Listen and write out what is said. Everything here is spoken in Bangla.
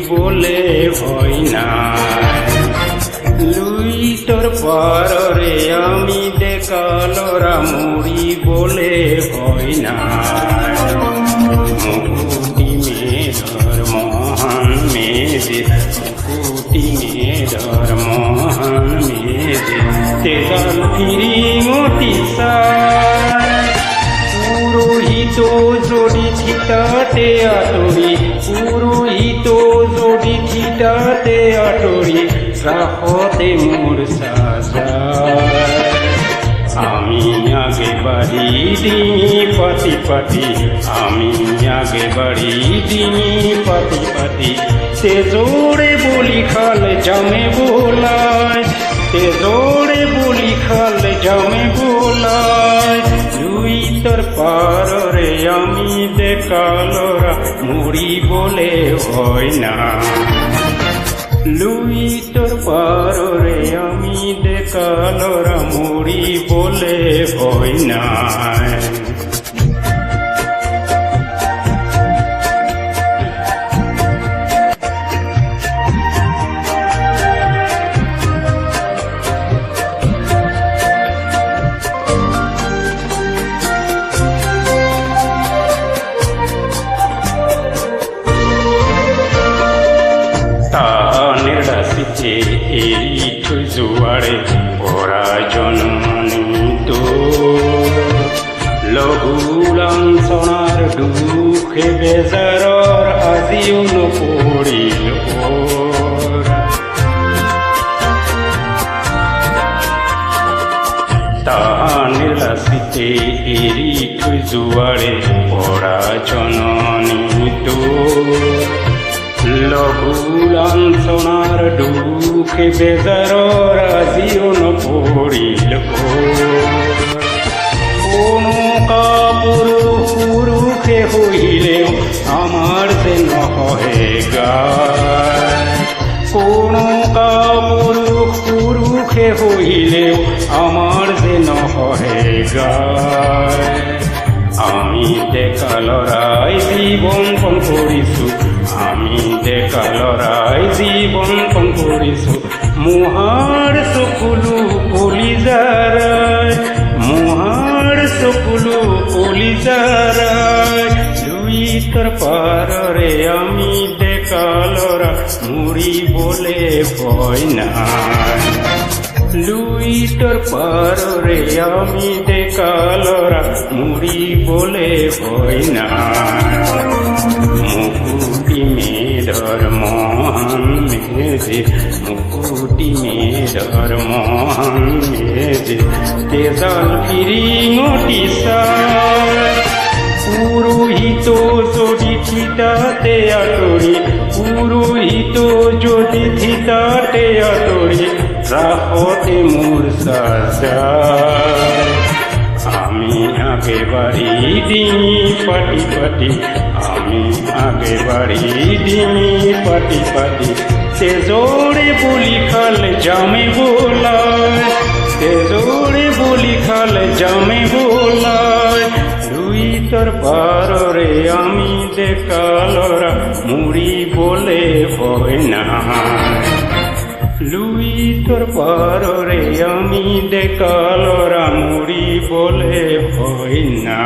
বলে ভয় নাই। লুই তোর পারে আমি দেখালরা মুড়ি বলে ভয় নাই। মুকুটি মেধর মহান মেজে, মুকুটি মেধর মহান মেজে, তেজাল ফিরি মতি পুরোহিত জড়ি থিতাতে আটরি, পুরোহিত জড়ি থিতাতে আটরি, রাহতে মোর সাজায়। আমি আগে বাড়ি দিই পাতি পাতি, আমি আগে বাড়ি দিই পাতি পাতি, সে জোরে বলি খাল জামে বোলায়, সে জোরে বলি খাল জামে বোলায়। লুই তোর পারে আমি দেখালরা মুড়ি বলে হয় না। লুই তোর পারে আমি দেখালরা মুড়ি বলে ভয় নাই। নিরাশিতে এরিঠ জুয়ারে পরা জন্মানিত, লঘুলাঞ্ছনার দুঃখে বেজারর আজিও নপৰিল ওর। নিরাশিতে এরিঠ জুয়ারে পরা জননিত, লঘুলাঞ্ছনার দুঃখে বেজারর আজিও নপৰিল কোন পুরুষে হইলেও আমার যে নহে গায়। কোন পুরুষে হইলেও আমার যে নহে গায়। আমি দেখালৰাই জীবন পণ কৰিছো, আমি দেখালৰাই জীবন পণ কৰিছো, মুহাৰ চকুলো কলিজাৰাই, মুহাৰ চকুলো কলিজাৰাই। লুই তোর পারে আমি দেখালরা মুড়ি বলে ভয় নাই। লুই তোর পারে আমি দেখালরা মুড়ি বলে ভয় নাই। মুকুটি মেধর মহান মেজে, মুকুটি মেধর মহান মেজে, তেজাল ফিরি মতি পুরোহিত যদি থিতাতে আটরি, পুরোহিত যদি থিতাতে আটরি, রাহতে মোর সাজায়। আমি আগে বাড়ি দিই পাটি পাটি, আমি আগে বাড়ি দিই পাটি পাটি, সে জোরে বলি খাল জামে বোলায়, সে জোরে বলি খাল জামে বোলায়। লুই তোর পারে আমি দেখালরা মুড়ি বলে ভয় নাই। লুই তোর পারে আমি দেখালরা মুড়ি বলে ভয় না।